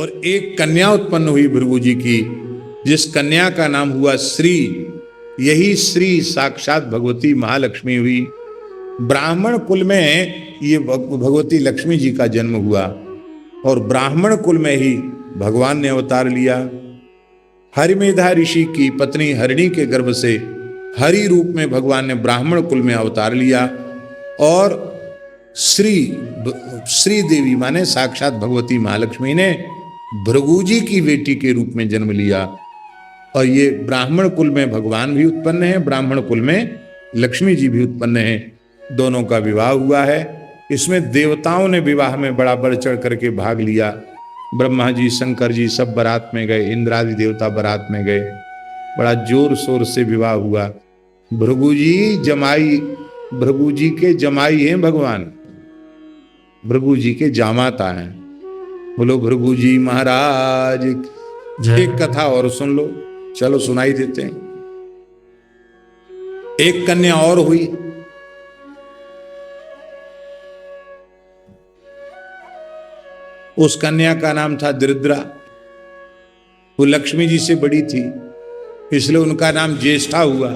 और एक कन्या उत्पन्न हुई भृगु जी की, जिस कन्या का नाम हुआ श्री। यही श्री साक्षात भगवती महालक्ष्मी हुई। ब्राह्मण कुल में ये भगवती लक्ष्मी जी का जन्म हुआ और ब्राह्मण कुल में ही भगवान ने अवतार लिया। हरिमेधा ऋषि की पत्नी हरिणी के गर्भ से हरि रूप में भगवान ने ब्राह्मण कुल में अवतार लिया और श्री देवी माने साक्षात भगवती महालक्ष्मी ने भृगु जी की बेटी के रूप में जन्म लिया। और ये ब्राह्मण कुल में भगवान भी उत्पन्न है, ब्राह्मण कुल में लक्ष्मी जी भी उत्पन्न है। दोनों का विवाह हुआ है। इसमें देवताओं ने विवाह में बड़ा बढ़ चढ़ करके भाग लिया। ब्रह्मा जी, शंकर जी सब बारात में गए, इंद्रादि देवता बारात में गए। बड़ा जोर शोर से विवाह हुआ। भृगु जी के जमाई हैं भगवान, भृगु जी के जामाता हैं। बोलो भृगु जी महाराज। एक कथा और सुन लो, चलो सुनाई देते हैं। एक कन्या और हुई। उस कन्या का नाम था दरिद्रा। वो लक्ष्मी जी से बड़ी थी, इसलिए उनका नाम ज्येष्ठा हुआ।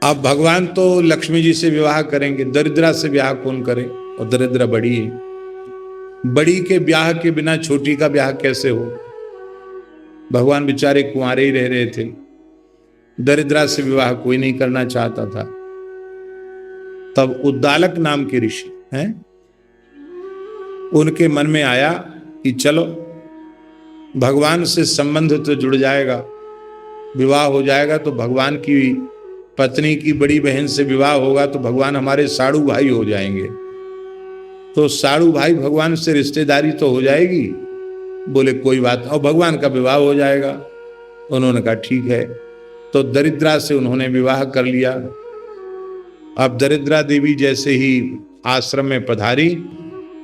अब भगवान तो लक्ष्मी जी से विवाह करेंगे, दरिद्रा से विवाह कौन करे? और दरिद्रा बड़ी है, बड़ी के ब्याह के बिना छोटी का ब्याह कैसे हो? भगवान बेचारे कुंवारे ही रह रहे थे। दरिद्रा से विवाह कोई नहीं करना चाहता था। तब उद्दालक नाम के ऋषि हैं, उनके मन में आया कि चलो भगवान से संबंध तो जुड़ जाएगा, विवाह हो जाएगा तो भगवान की पत्नी की बड़ी बहन से विवाह होगा तो भगवान हमारे साड़ू भाई हो जाएंगे। तो साड़ू भाई भगवान से रिश्तेदारी तो हो जाएगी। बोले कोई बात, और भगवान का विवाह हो जाएगा। उन्होंने कहा ठीक है। तो दरिद्रा से उन्होंने विवाह कर लिया। अब दरिद्रा देवी जैसे ही आश्रम में पधारी,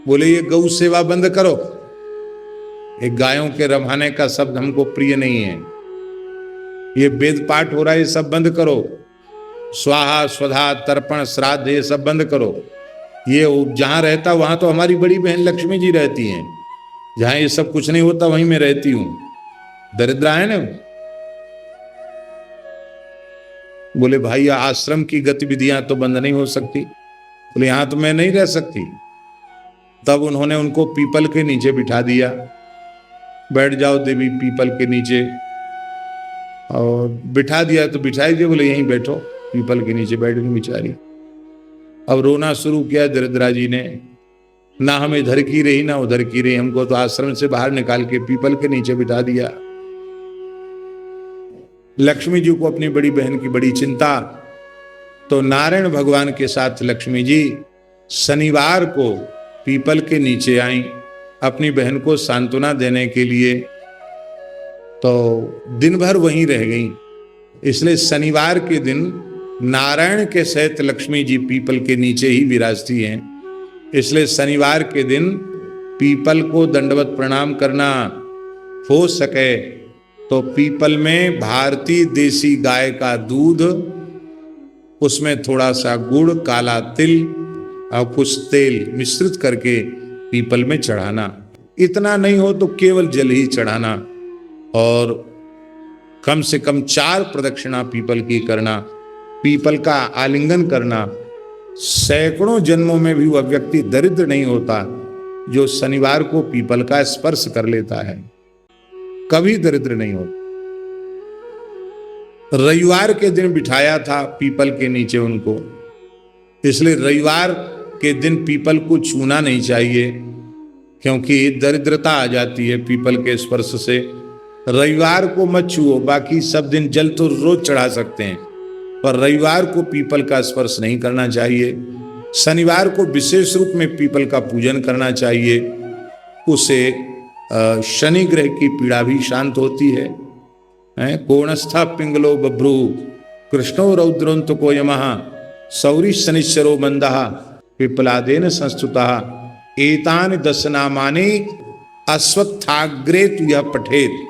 बोले ये गौ सेवा बंद करो, एक गायों के रवाने का शब्द हमको प्रिय नहीं है। ये वेद पाठ हो रहा है, ये सब बंद करो। स्वाहा स्वधा तर्पण श्राद्ध ये सब बंद करो। ये जहां रहता वहां तो हमारी बड़ी बहन लक्ष्मी जी रहती हैं, जहां ये सब कुछ नहीं होता वहीं मैं रहती हूं। दरिद्रा है ना। बोले भाई आश्रम की गतिविधियां तो बंद नहीं हो सकती। बोले यहां तो मैं नहीं रह सकती। तब उन्होंने उनको पीपल के नीचे बिठा दिया। बैठ जाओ देवी पीपल के नीचे, और बिठा दिया तो बिठाई दिया। बोले यहीं बैठो। पीपल के नीचे बैठ गई बेचारी। अब रोना शुरू किया दरिद्रा जी ने, ना हम इधर की रही ना उधर की रही, हमको तो आश्रम से बाहर निकाल के पीपल के नीचे बिठा दिया। लक्ष्मी जी को अपनी बड़ी बहन की बड़ी चिंता। तो नारायण भगवान के साथ लक्ष्मी जी शनिवार को पीपल के नीचे आई अपनी बहन को सांत्वना देने के लिए। तो दिन भर वहीं रह गई। इसलिए शनिवार के दिन नारायण के सहित लक्ष्मी जी पीपल के नीचे ही विराजती हैं। इसलिए शनिवार के दिन पीपल को दंडवत प्रणाम करना। हो सके तो पीपल में भारतीय देसी गाय का दूध, उसमें थोड़ा सा गुड़, काला तिल और कुछ तेल मिश्रित करके पीपल में चढ़ाना। इतना नहीं हो तो केवल जल ही चढ़ाना। और कम से कम 4 प्रदक्षिणा पीपल की करना, पीपल का आलिंगन करना। सैकड़ों जन्मों में भी वह व्यक्ति दरिद्र नहीं होता जो शनिवार को पीपल का स्पर्श कर लेता है, कभी दरिद्र नहीं होता। रविवार के दिन बिठाया था पीपल के नीचे उनको, इसलिए रविवार के दिन पीपल को छूना नहीं चाहिए, क्योंकि दरिद्रता आ जाती है पीपल के स्पर्श से। रविवार को मत छुओ, बाकी सब दिन जल तो रोज चढ़ा सकते हैं, पर रविवार को पीपल का स्पर्श नहीं करना चाहिए। शनिवार को विशेष रूप में पीपल का पूजन करना चाहिए, उससे शनि ग्रह की पीड़ा भी शांत होती है। कोणस्था पिंगलो बभ्रू कृष्णो रौद्रोंत को यमः सौरी शनिश्चरो मंदः पिपलादेन संस्तुतः एतानि 10 नामानि अश्वत्थाग्रे तु यः पठेत्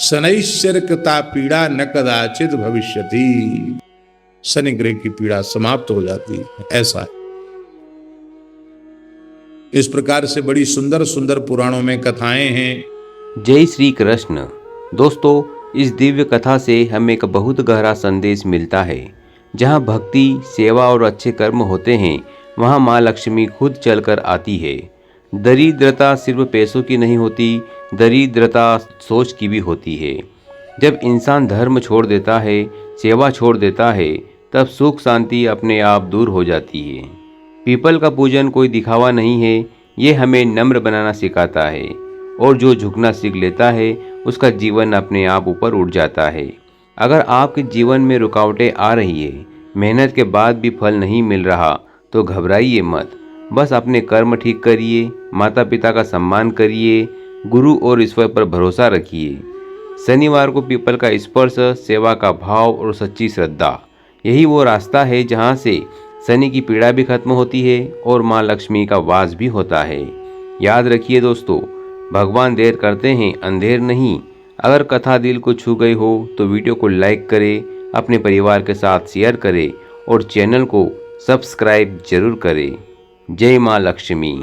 शनैश्चर कृता पीड़ा न कदाचित भविष्यति। शनि ग्रह की पीड़ा समाप्त हो जाती है, ऐसा है। इस प्रकार से बड़ी सुंदर सुंदर पुराणों में कथाएं हैं। जय श्री कृष्ण। दोस्तों, इस दिव्य कथा से हमें एक बहुत गहरा संदेश मिलता है। जहाँ भक्ति, सेवा और अच्छे कर्म होते हैं, वहाँ माँ लक्ष्मी खुद चलकर आती है। दरिद्रता सिर्फ पैसों की नहीं होती, दरिद्रता सोच की भी होती है। जब इंसान धर्म छोड़ देता है, सेवा छोड़ देता है, तब सुख शांति अपने आप दूर हो जाती है। पीपल का पूजन कोई दिखावा नहीं है, ये हमें नम्र बनाना सिखाता है। और जो झुकना सीख लेता है, उसका जीवन अपने आप ऊपर उठ जाता है। अगर आपके जीवन में रुकावटें आ रही है, मेहनत के बाद भी फल नहीं मिल रहा, तो घबराइए मत। बस अपने कर्म ठीक करिए, माता पिता का सम्मान करिए, गुरु और ईश्वर पर भरोसा रखिए। शनिवार को पीपल का स्पर्श, सेवा का भाव और सच्ची श्रद्धा, यही वो रास्ता है जहाँ से शनि की पीड़ा भी खत्म होती है और माँ लक्ष्मी का वास भी होता है। याद रखिए दोस्तों, भगवान देर करते हैं, अंधेर नहीं। अगर कथा दिल को छू गई हो तो वीडियो को लाइक करें, अपने परिवार के साथ शेयर करें और चैनल को सब्सक्राइब जरूर करें। जय माँ लक्ष्मी।